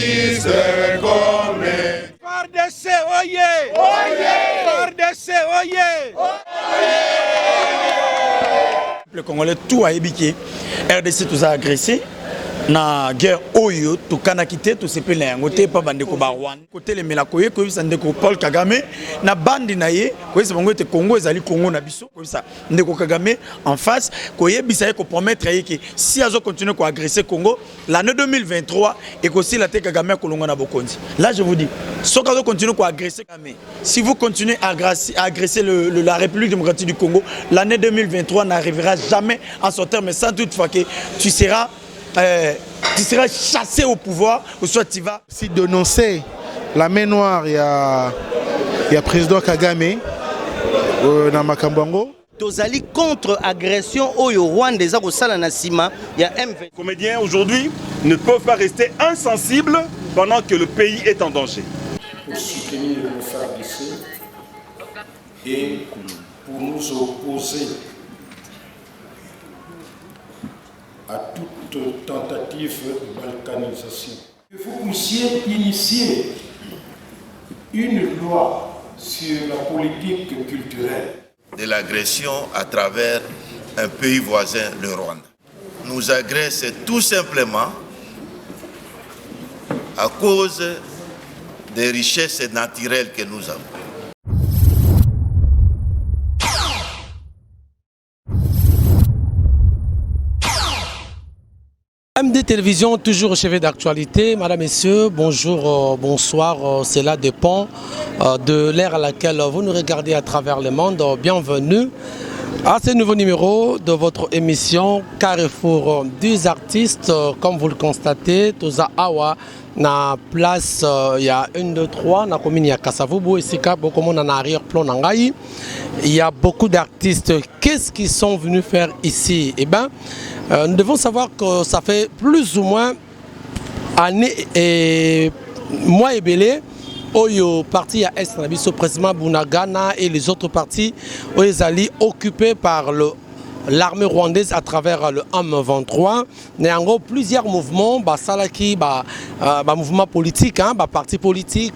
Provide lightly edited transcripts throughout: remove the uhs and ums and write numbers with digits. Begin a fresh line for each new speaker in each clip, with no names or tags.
justice comme
FARDC, oyez! Oyez! FARDC, oyez! Le Congolais tout a ébiqué. RDC tout a agressé. Na guerre oyo to kana kité to sepele ngote pa bande ko barwan côté le melakoye ko bisa ndeko Paul Kagame na bandi na ye ko bisa bongo te Congo ezali Congo na biso ko bisa ndeko Kagame en face ko yebisa ko promettre que si azo continuer ko agresser Congo l'année 2023 et que si la te Kagame ko longa na bokonzi. Là je vous dis so ka continue ko agresser Kagame, si vous continuez à agresser la République démocratique du Congo, l'année 2023 n'arrivera jamais en son terme, mais sans doute fois que tu seras chassé au pouvoir, ou soit tu vas.
Si dénoncer la main noire, il y a président Kagame dans Makambongo.
Tozali contre agression au Rwanda au Sala Nassima, il y a M20.
Les comédiens aujourd'hui ne peuvent pas rester insensibles pendant que le pays est en danger.
Pour soutenir le FARDC et pour nous opposer à toute tentative de balkanisation. Que vous puissiez initier une loi sur la politique culturelle
de l'agression à travers un pays voisin, le Rwanda. Nous agresse tout simplement à cause des richesses naturelles que nous avons.
MD Télévision, toujours au chevet d'actualité. Madame, Messieurs, bonjour, bonsoir. Cela dépend de l'ère à laquelle vous nous regardez à travers le monde. Bienvenue à ce nouveau numéro de votre émission Carrefour des artistes. Comme vous le constatez, Toza Awa na place il y a 1, 2, 3 na commune ya Kasavubu et Sika beaucoup en arrière-plan Nangaï. Il y a beaucoup d'artistes. Qu'est-ce qu'ils sont venus faire ici? Eh bien, nous devons savoir que ça fait plus ou moins année et mois et belé. Oyo parti à Est Nabiso président Bunagana et les autres partis Oyezali occupés par l'armée rwandaise à travers le M23. Néanmoins, plusieurs mouvements, salaki, mouvements politiques, partis politiques,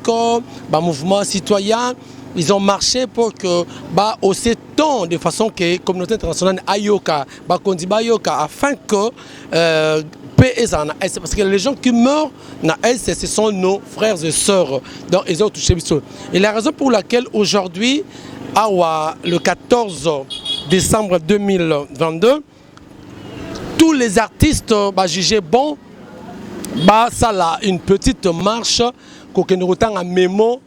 mouvements citoyens, ils ont marché pour que, au temps de façon que la communauté internationale ayoka, afin que paix est en Est. Parce que les gens qui meurent dans Est, ce sont nos frères et sœurs. Donc, ils ont touché. Et la raison pour laquelle aujourd'hui, le 14 décembre 2022, tous les artistes jugé bon, ça là, une petite marche, qu'on a mémo,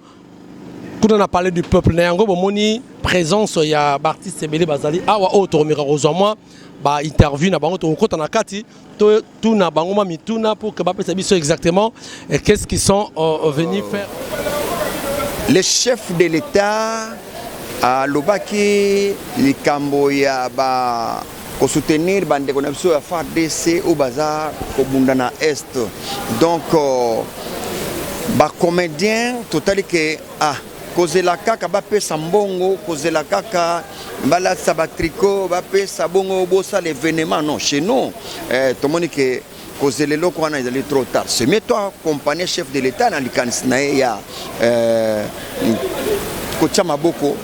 quand on a parlé du peuple, il présence, il y a artiste Sebele Bazali, moi, interview na bango to kota na kati tout na bango ma mituna pour que bapesa biso exactement qu'est-ce qu'ils sont venus faire.
Les chefs de l'État à Lobaki, les Camboya pour soutenir bande connexion à FARDC au bazar au Bundana Est. Donc comédien total que cause la kaka bape sambongo cause la kaka bala sabatrico bape sabongo bossa l'événement non chez nous tout le monde que cause les locaux on est trop tard c'est mais toi compagnie chef de l'État dans l'ikansna ya kocha maboko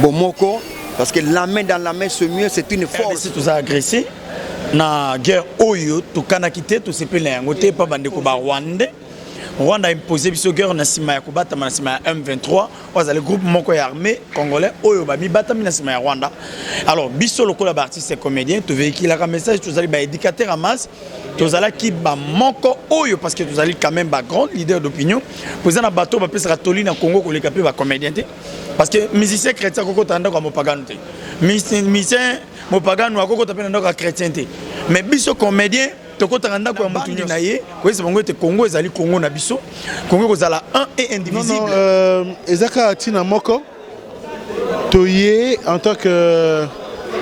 bomoko parce que la main dans la main c'est mieux c'est une force.
C'est tout ça agressé na guerre oyo to kana kité to sepele ngote pa bande ko ba Rwanda. Rwanda a imposé biso guerre na sima ya kubata na sima ya M23 oza le groupe moko ya armée congolais oyo ba mi bata na sima ya Rwanda. Alors biso lokola ba artiste comédien to véhicule la message to zali ba éducateur à masse to zala ki ba moko oyo parce que to zali quand même ba grand leader d'opinion pour ça na bateau ba pesa toli na Congo ko le capé ba comédien parce que musicien chrétien koko tanda ko mopagano te musicien mopagano koko tapena ndako chrétien te mais biso comédien toko tanda ko mutunyi na ye ko ese bongo te Congo ezali Congo na biso Congo kozala un et indivisible.
Non ezaka tina moko toyé en tant que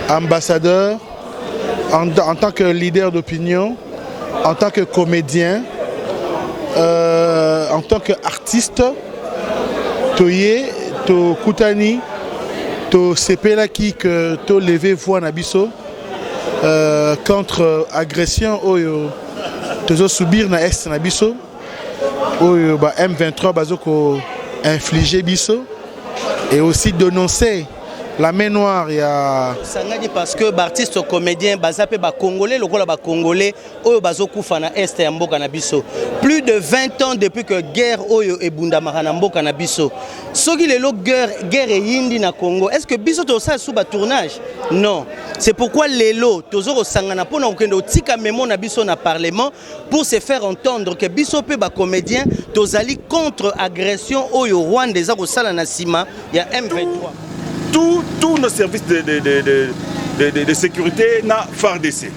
ambassadeur en tant que leader d'opinion en tant que comédien en tant que artiste toyé to kutani to sepelaki que to lever voix na biso contre agression oyo tozo subir na est na biso oyo ba M23 bazoko infliger biso et aussi dénoncer la main noire ya
sangadi parce que artiste comédien bazape ba congolais lokola ba congolais oyo bazokufa na est ya mboka na biso plus de 20 ans depuis que guerre oyo ebundamaka na mboka na biso soki lelo guerre yindi na Congo est-ce que biso to ça sous ba tournage non c'est pourquoi lelo tozoko sangana pona okende otika memo na biso na parlement pour se faire entendre que biso pe ba comédien tozali contre agression oyo Rwanda za ko sala na sima ya M23.
Tous nos services de sécurité na FARDC.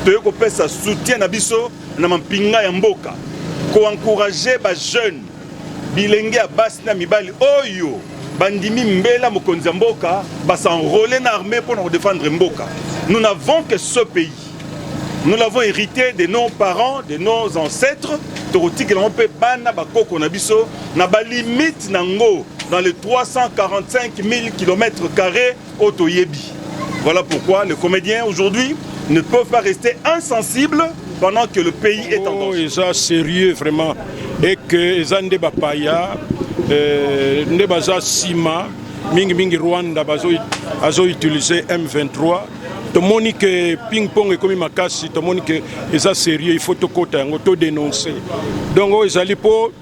Toyoko pesa soutien na biso na mampinga ya mboka. Ko encourager ba jeunes bilenge ya basi na mibali oyo bandimi mbela mokonzi ya mboka ba s'enrôler na armée pour nous défendre mboka. Nous n'avons que ce pays. Nous l'avons hérité de nos parents, de nos ancêtres. Torotik na pe bana ba koko na biso na ba limite nango dans les 345 000 km² au Toyebi. Voilà pourquoi les comédiens aujourd'hui ne peuvent pas rester insensibles pendant que le pays est en danger.
C'est sérieux vraiment. Et que Zande Bapaya, Nebaza Sima, Mingi Rwanda, Bazo utilisé M23. Tout le monde que ping-pong est comme Makassi, tout le monde que c'est sérieux, il faut tout dénoncer. Donc, ils allaient pour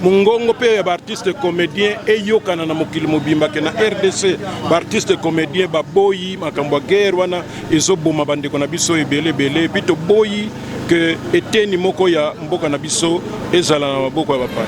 Mungongo pe artiste comédien et yokana na mokili mobimba ke na RDC artiste comédien ba boyi makambo guerre wana ezoboma bandeko na biso ebele bele pito boyi que eteni moko ya mboka na biso ezala na maboko ya bapa.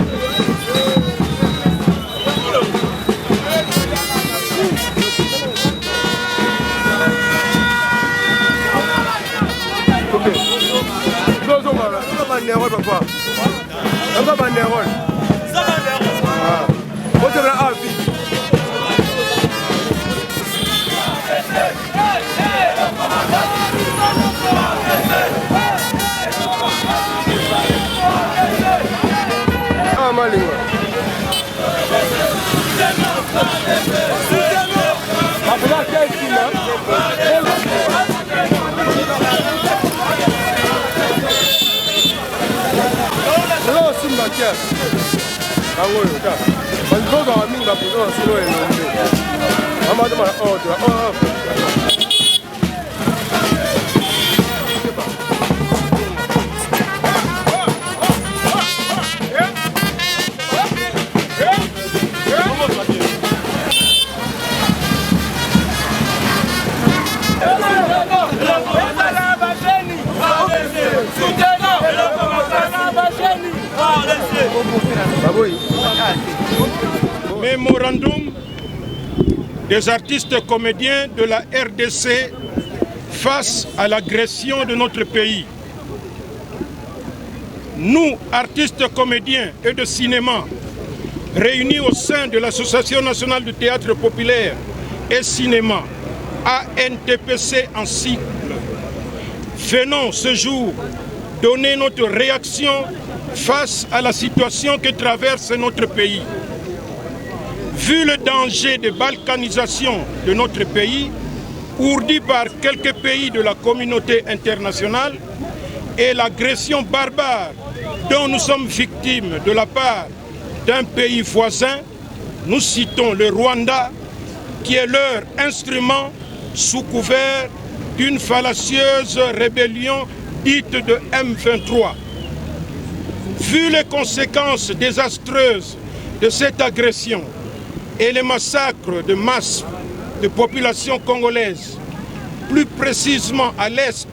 Mémorandum des artistes comédiens de la RDC face à l'agression de notre pays. Nous, artistes comédiens et de cinéma, réunis au sein de l'Association nationale du théâtre populaire et cinéma, ANTPC en cycle, venons ce jour donner notre réaction face à la situation que traverse notre pays. Vu le danger de balkanisation de notre pays, ourdi par quelques pays de la communauté internationale, et l'agression barbare dont nous sommes victimes de la part d'un pays voisin, nous citons le Rwanda, qui est leur instrument sous couvert d'une fallacieuse rébellion dite de M23. Vu les conséquences désastreuses de cette agression et les massacres de masse de populations congolaises, plus précisément à l'est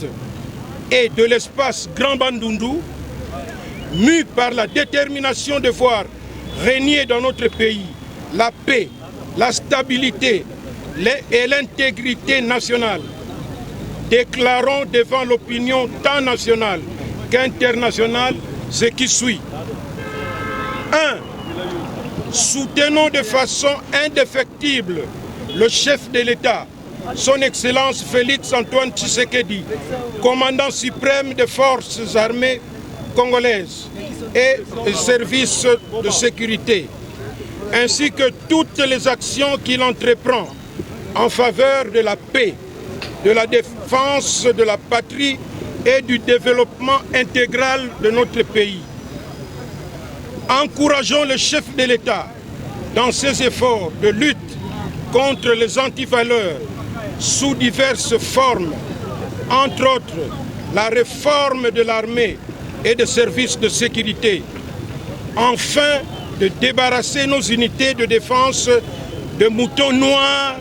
et de l'espace Grand Bandundu, mus par la détermination de voir régner dans notre pays la paix, la stabilité et l'intégrité nationale, déclarons devant l'opinion tant nationale qu'internationale ce qui suit. 1. Soutenons de façon indéfectible le chef de l'État, son Excellence Félix Antoine Tshisekedi, commandant suprême des forces armées congolaises et des services de sécurité, ainsi que toutes les actions qu'il entreprend en faveur de la paix, de la défense de la patrie et du développement intégral de notre pays. Encourageons le chef de l'État dans ses efforts de lutte contre les antivaleurs sous diverses formes, entre autres la réforme de l'armée et des services de sécurité, afin de débarrasser nos unités de défense de moutons noirs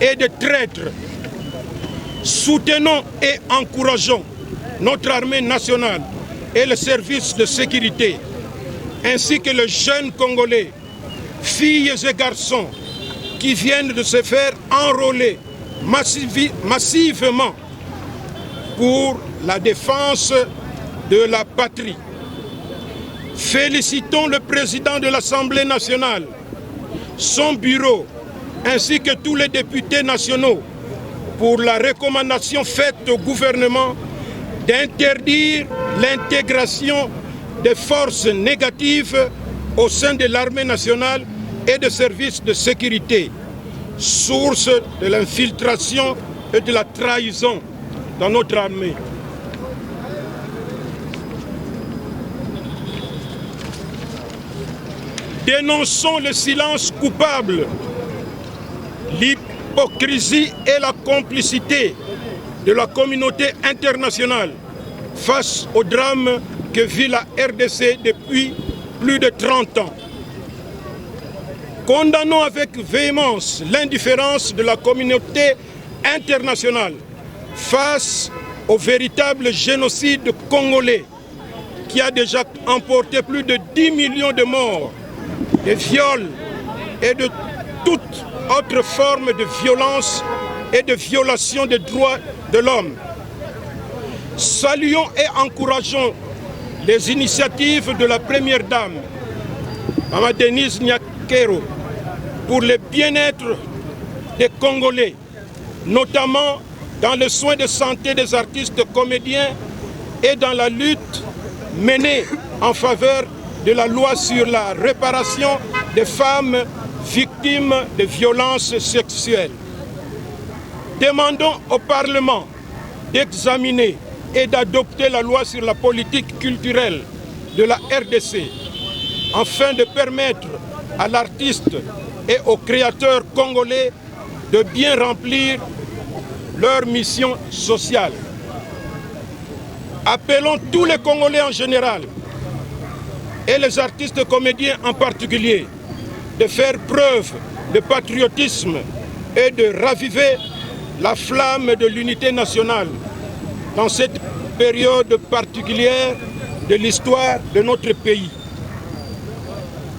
et de traîtres. Soutenons et encourageons notre armée nationale et les services de sécurité, ainsi que les jeunes Congolais, filles et garçons, qui viennent de se faire enrôler massivement pour la défense de la patrie. Félicitons le président de l'Assemblée nationale, son bureau, ainsi que tous les députés nationaux pour la recommandation faite au gouvernement d'interdire l'intégration des forces négatives au sein de l'armée nationale et des services de sécurité, source de l'infiltration et de la trahison dans notre armée. Dénonçons le silence coupable, l'hypocrisie et la complicité de la communauté internationale face au drame que vit la RDC depuis plus de 30 ans. Condamnons avec véhémence l'indifférence de la communauté internationale face au véritable génocide congolais qui a déjà emporté plus de 10 millions de morts, de viols et de toute autre forme de violence et de violation des droits de l'homme. Saluons et encourageons les initiatives de la Première Dame, Mme Denise Nyakero, pour le bien-être des Congolais, notamment dans le soin de santé des artistes comédiens et dans la lutte menée en faveur de la loi sur la réparation des femmes victimes de violences sexuelles. Demandons au Parlement d'examiner et d'adopter la loi sur la politique culturelle de la RDC afin de permettre à l'artiste et aux créateurs congolais de bien remplir leur mission sociale. Appelons tous les Congolais en général et les artistes comédiens en particulier de faire preuve de patriotisme et de raviver la flamme de l'unité nationale dans cette période particulière de l'histoire de notre pays.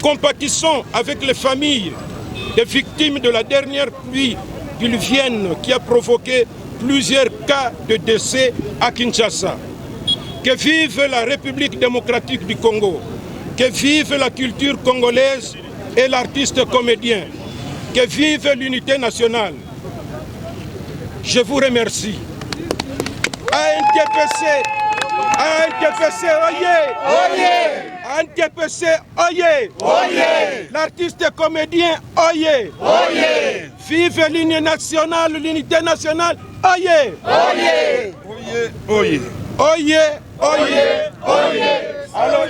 Compatissons avec les familles des victimes de la dernière pluie diluvienne qui a provoqué plusieurs cas de décès à Kinshasa. Que vive la République démocratique du Congo, que vive la culture congolaise et l'artiste comédien, que vive l'unité nationale. Je vous remercie. ANTPC, oyez! Oyez! ANTPC, oyez! Oyez! L'artiste comédien, oyez! Oyez! Vive l'unité nationale, oyez! Oyez! Oyez! Oyez! Oyez! Oyez! Alors,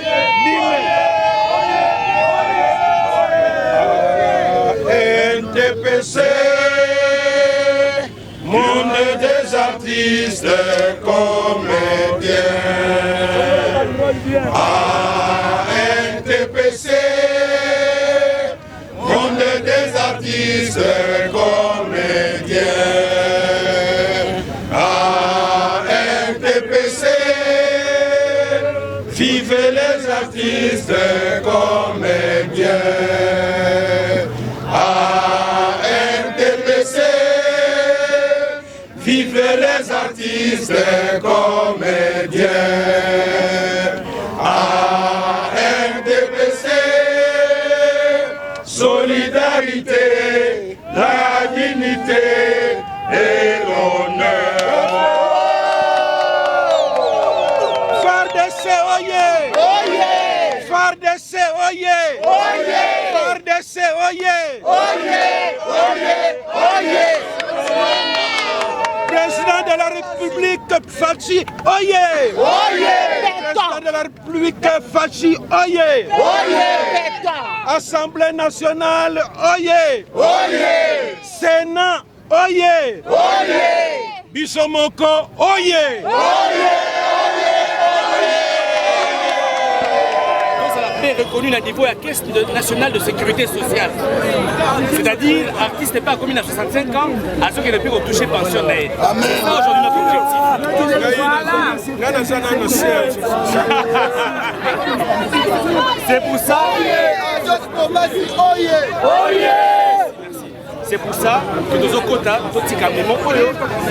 NTPC, monde des artistes comédiens. NTPC, monde des artistes comédiens. NTPC, vive les artistes comédiens. NTPC, vive les artistes comédiens. NTPC, solidarité, la dignité et l'honneur. FARDC, oyez! Oyez! FARDC, oyez! Oyez! FARDC, oyez! Oyez! Oyez! Oyez! Président de la République, Fatsi, oyez! Oyez! Président de la République Fachi, oyez! Assemblée nationale, oyez! Sénat, oyez! Bisomoko, oyez!
Reconnu au niveau de la Caisse nationale de sécurité sociale. C'est-à-dire, l'artiste n'est pas commis à 65 ans, à ceux qui ne peuvent toucher pension d'aide. C'est ça aujourd'hui notre objectif. C'est pour ça. C'est pour ça que nous avons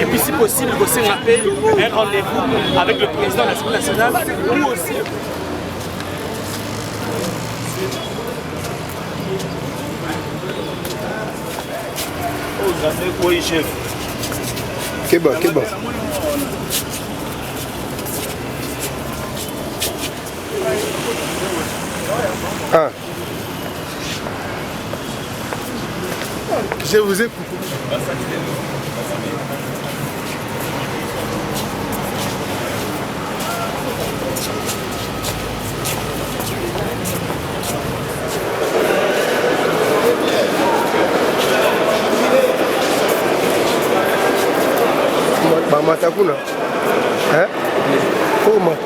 et puis si possible, nous avons un rendez-vous avec le président de l'Assemblée nationale ou aussi.
Oui, chef.
Keba. Ah. Je vous écoute. Matakuna. Hein? Comment?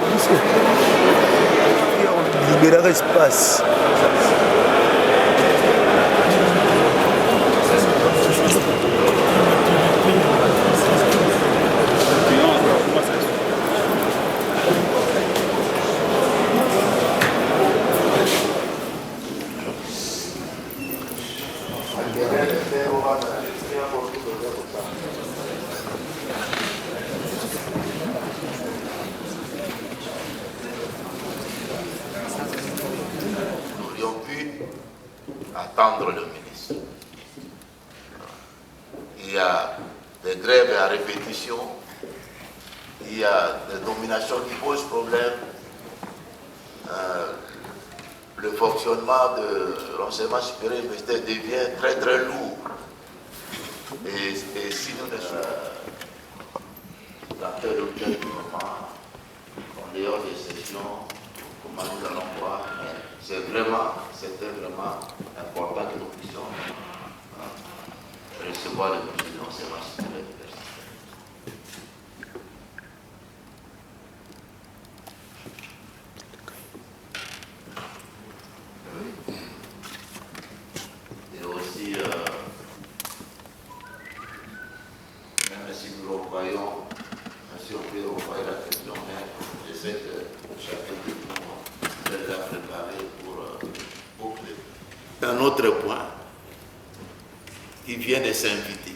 Libérer espace.
Attendre le ministre. Il y a des grèves à répétition, il y a des nominations qui posent problème, le fonctionnement de l'enseignement supérieur universitaire devient très très lourd. Et si nous ne sommes dans tel ou tel moment, en dehors des sessions, comment nous allons voir, c'était vraiment important que nous puissions recevoir le ministre de l'enseignement supérieur universitaire. Et aussi, même si nous revoyons, si on peut revoir la question, mais je sais que chacun de nous l'a préparé pour boucler. Un autre point, il vient de s'inviter.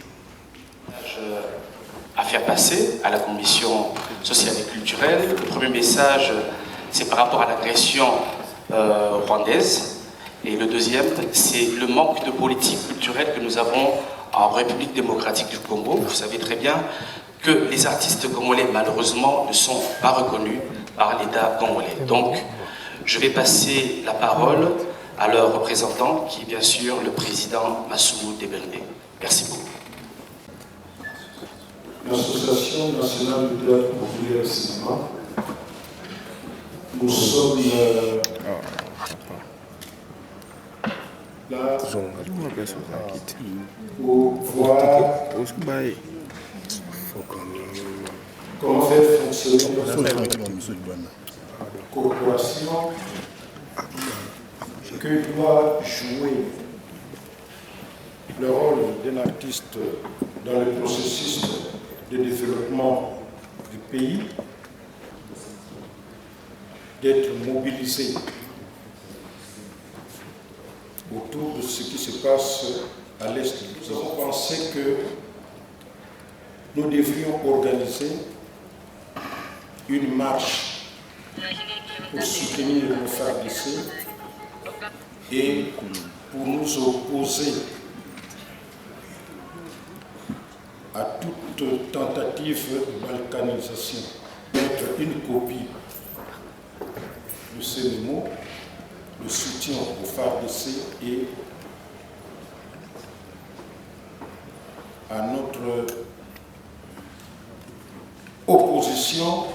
À faire passer à la commission sociale et culturelle. Le premier message, c'est par rapport à l'agression rwandaise. Et le deuxième, c'est le manque de politique culturelle que nous avons en République démocratique du Congo. Vous savez très bien que les artistes congolais, malheureusement, ne sont pas reconnus par l'État congolais. Donc, je vais passer la parole à leur représentant, qui est bien sûr le président Massoumou Debende. Merci beaucoup.
L'Association nationale du théâtre populaire et cinéma, nous sommes là pour voir comment faire fonctionner la corporation que doit jouer le rôle d'un artiste dans le processus de développement du pays, d'être mobilisé autour de ce qui se passe à l'Est. Nous avons pensé que nous devrions organiser une marche pour soutenir nos FARDC et pour nous opposer à toute tentative de balkanisation. Mettre une copie de ces mots, le soutien au FARDC et à notre opposition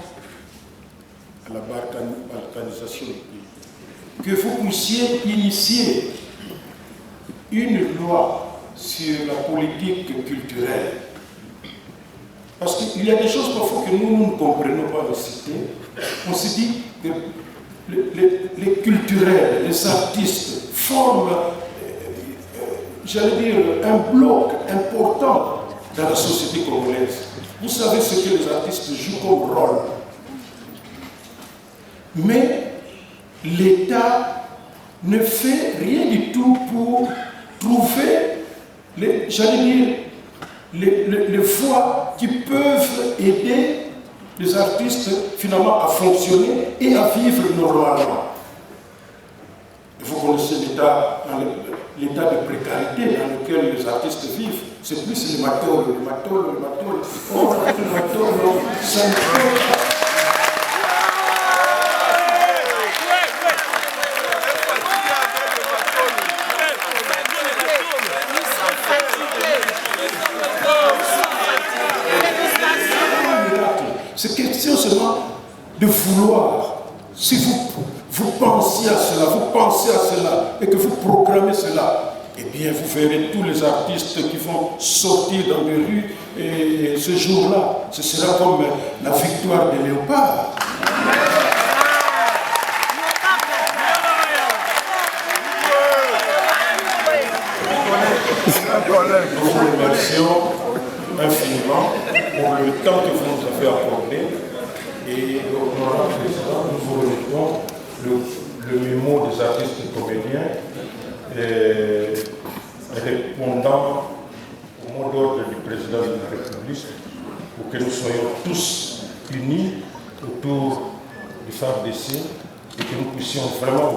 à la balkanisation du pays, que vous puissiez initier une loi sur la politique culturelle. Parce qu'il y a des choses parfois que nous ne comprenons pas de citer. On se dit que les culturels, les artistes forment, j'allais dire, un bloc important dans la société congolaise. Vous savez ce que les artistes jouent comme rôle. Mais l'État ne fait rien du tout pour trouver, j'allais dire, les voies qui peuvent aider les artistes finalement à fonctionner et à vivre normalement. Vous connaissez l'état de précarité dans lequel les artistes vivent. C'est plus le matol. Oh, le matol, ça ne peut pas. C'est question seulement de vouloir. Si vous pensez à cela, et que vous proclamez cela, eh bien vous verrez tous les artistes qui vont sortir dans les rues, et ce jour-là, ce sera comme la victoire des léopards. Nous vous remercions infiniment pour le temps que vous nous avez accordé. Et honorable président, nous vous remettons le mémo des artistes et comédiens répondant au mot d'ordre du président de la République pour que nous soyons tous unis autour du FARDC et que nous puissions vraiment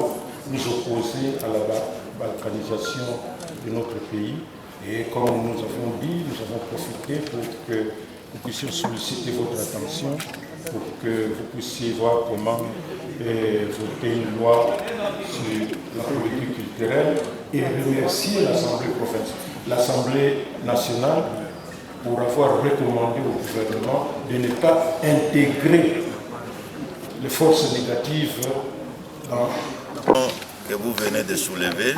nous opposer à la balkanisation de notre pays. Et comme nous avons dit, nous avons profité pour que nous puissions solliciter votre attention pour que vous puissiez voir comment voter une loi sur la politique culturelle et remercier l'Assemblée nationale pour avoir recommandé au gouvernement de ne pas intégrer les forces négatives dans...
Que vous venez de soulever.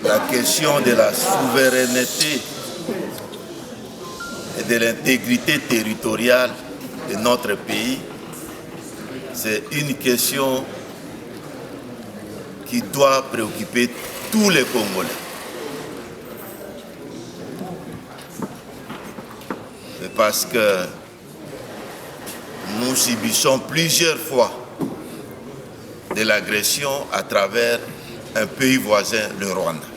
La question de la souveraineté et de l'intégrité territoriale de notre pays, c'est une question qui doit préoccuper tous les Congolais. C'est parce que nous subissons plusieurs fois de l'agression à travers un pays voisin, le Rwanda,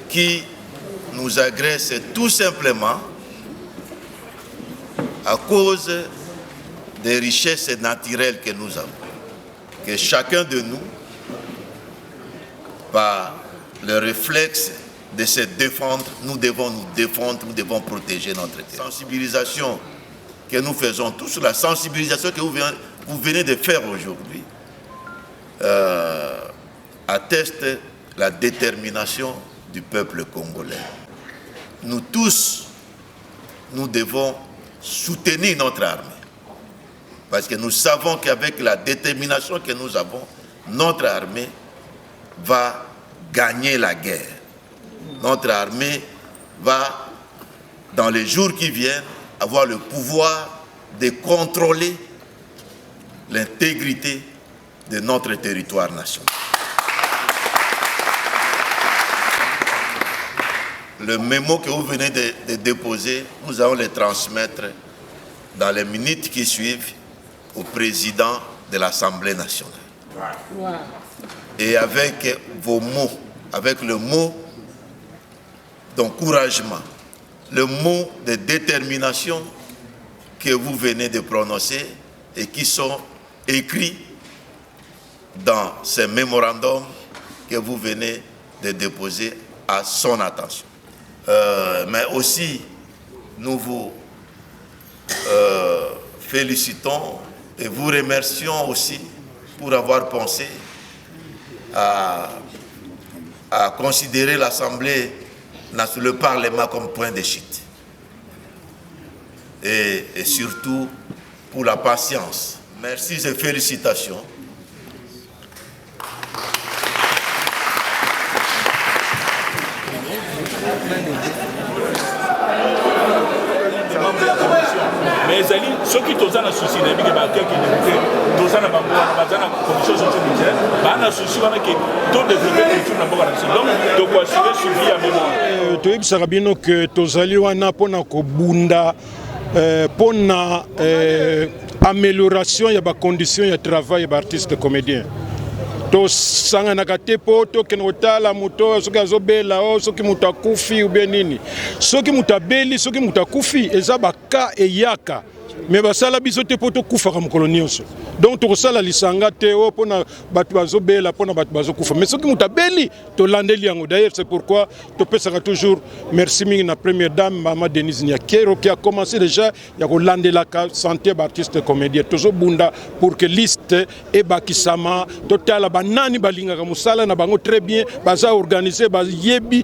qui nous agresse tout simplement à cause des richesses naturelles que nous avons. Que chacun de nous, par le réflexe de se défendre, nous devons nous défendre, nous devons protéger notre terre. La sensibilisation que nous faisons tous, la sensibilisation que vous venez de faire aujourd'hui, atteste la détermination du peuple congolais. Nous tous, nous devons soutenir notre armée. Parce que nous savons qu'avec la détermination que nous avons, notre armée va gagner la guerre. Notre armée va, dans les jours qui viennent, avoir le pouvoir de contrôler l'intégrité de notre territoire national. Le mémo que vous venez de déposer, nous allons le transmettre dans les minutes qui suivent au président de l'Assemblée nationale. Wow. Et avec vos mots, avec le mot d'encouragement, le mot de détermination que vous venez de prononcer et qui sont écrits dans ces mémorandums que vous venez de déposer à son attention. Mais aussi, nous vous félicitons et vous remercions aussi pour avoir pensé à considérer l'Assemblée sur le Parlement comme point de chute. Et surtout pour la patience. Merci et félicitations.
Mais Zali, ceux qui sont dans le souci, les gens qui sont dans la commission sociale, ils ont souci qui tout développer donc tu dois assurer suivi à mémoire.
Tu sais bien que tozali wana pona ko bunda pona amélioration ya ba conditions de travail ba artiste comédien. To sanga nakate poto kenotala muto soki azobela o soki mutakufi ou bien nini soki mutabeli soki mutakufi eza baka eyaka mais basala biso te poto kufaka mokolo nyonso donc tokosala lisanga te o pona bato bazobela pona bato bazokufa mais soki mutabeli tolandeli yango. D'ailleurs c'est pourquoi topesaka toujours merci mingi na première dame Mama Denise Nyakero qui a commencé déjà ya kolandelaka santé baartiste comédien tozobunda pour que liste ebakisama totala banani balingaka musala na bango très bien baza organiser bayebi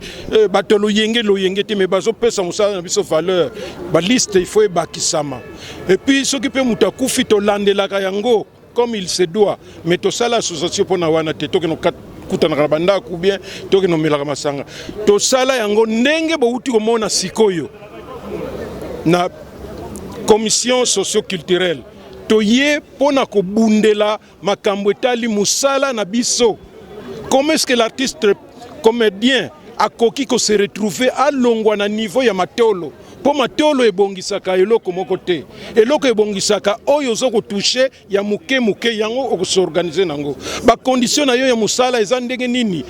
bato loyenge te mais bazopesa musala na biso valeur ba liste il faut ebakisama. Et puis ceux qui peuvent mutakufi to landelaka yango comme il se doit mais to sala association pona wana te to ke no kutana banda ou bien to ke no melaka masanga to sala yango ndenge bouti komona sikoyo na commission socio-culturelle to ye pona ko bundela makambo etali musala na biso. Comment est-ce que l'artiste comédien a koki ko se retrouver à longwa na niveau ya matolo po matolo ebongisaka eloko moko te eloko ebongisaka oyo zoko toucher ya muke yango okosorganiser nango ba condition na yo ya musala eza ndenge nini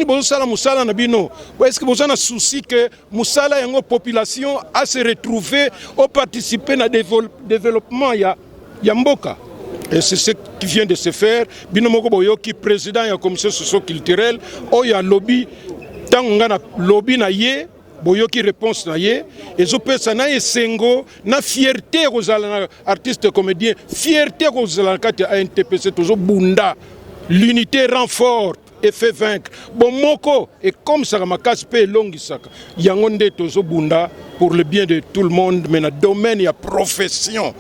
bozo sala musala na bino est-ce que bozo na souci que musala yango population a se retrouver au participer na développement ya mboka. Et c'est ce qui vient de se faire. Bino moko boyoki président ya commission socio-culturelle oyo lobby tanga na lobby na ye boyoki réponse na ye ezopesa na esengo na fierté kozala na artiste comédien fierté kozala kati ya ANTPC tozo bunda l'unité rend forte et fait vaincre bomoko et comme ça makasi pe longisaka yango nde tozo bunda pour le bien de tout le monde mais na domaine ya profession.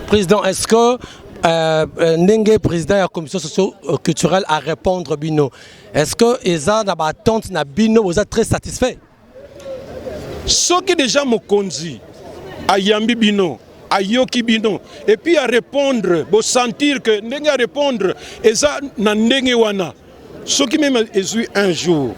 Président, est-ce que Ndenge président de la commission socio-culturelle à répondre bino? Est-ce que Eza na ba attente na bino vous êtes très satisfait?
Ce qui déjà mokonzi a yambi bino, a yoki bino et puis à répondre, pour sentir que Ndenge à répondre Eza na Ndenge wana. Ce qui même est un jour,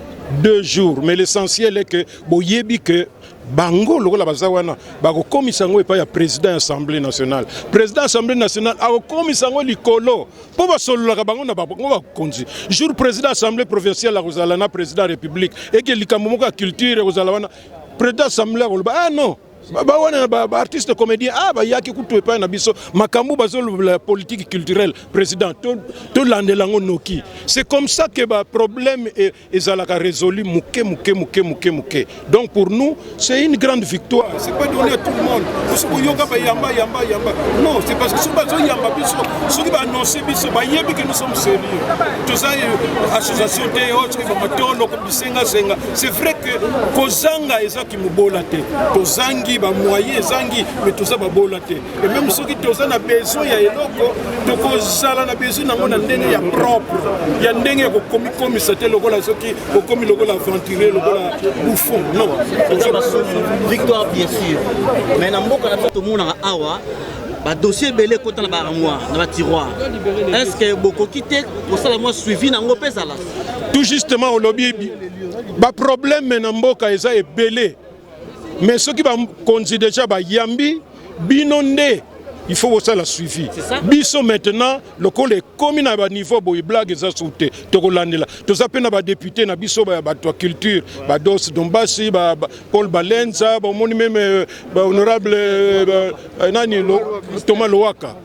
2 jours, mais l'essentiel est que boyebi que bango lokola bazawana bako komisango epa ya président de l'Assemblée nationale. Président de l'Assemblée nationale a komisango likolo po basololaka bango na bango bakonzi. Jour président de l'Assemblée provinciale la kozalana président de la République et que likambo moko culture kozalana président de l'Assemblée ah non ba artiste comédien yaki kutu epa na biso makambo bazolo la politique culturelle président to landelango noki. C'est comme ça que ba problème ezalaka résolu muke. Donc pour nous c'est une grande victoire. C'est pas donné à tout le monde. Non, c'est parce que ce bazo yamba biso ceux qui ba annoncer biso ba yebi que nous sommes sérieux. Tout ça association des autres qui va matolo comme senga. C'est vrai que kozanga eza ki mubola te. Kozangi ba moyen zangi mais tout ça ba bolate et même ceux qui toza na besoin ya eloko to kozala na besoin nango na ndenge ya propre ya ndenge ko komi c'était lokola soki ko komi lokola aventurer lokola bouffon non
victoire bien sûr mais na mboka na tout monde na awa ba dossier belé kota na ba armoire na ba tiroir est-ce que boko kité ko sala moi suivi nango pesa là
tout justement au lobby ba problème na mboka eza ebelé. Mais ceux qui vont considérer déjà yambi binonde il faut aussi la suivi. Biso maintenant le col est comme na ba niveau boy blague za souté to kolandela to zapena ba député na biso ba culture ba dos dombasi ba Paul Balenza ba moni même ba honorable nani Thomas Loaka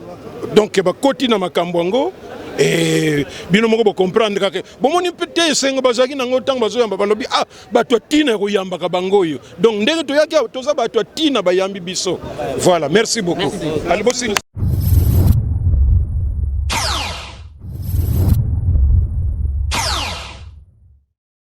donc ba koti na makambwango. Et bino moko bo comprendre kake bomoni pete sengo bazaki nango tang bazoyamba balobi bato tina ko yamba ka bangoyo donc ndenge to yaki toza bato tina bayambi biso. Voilà, merci beaucoup. Merci.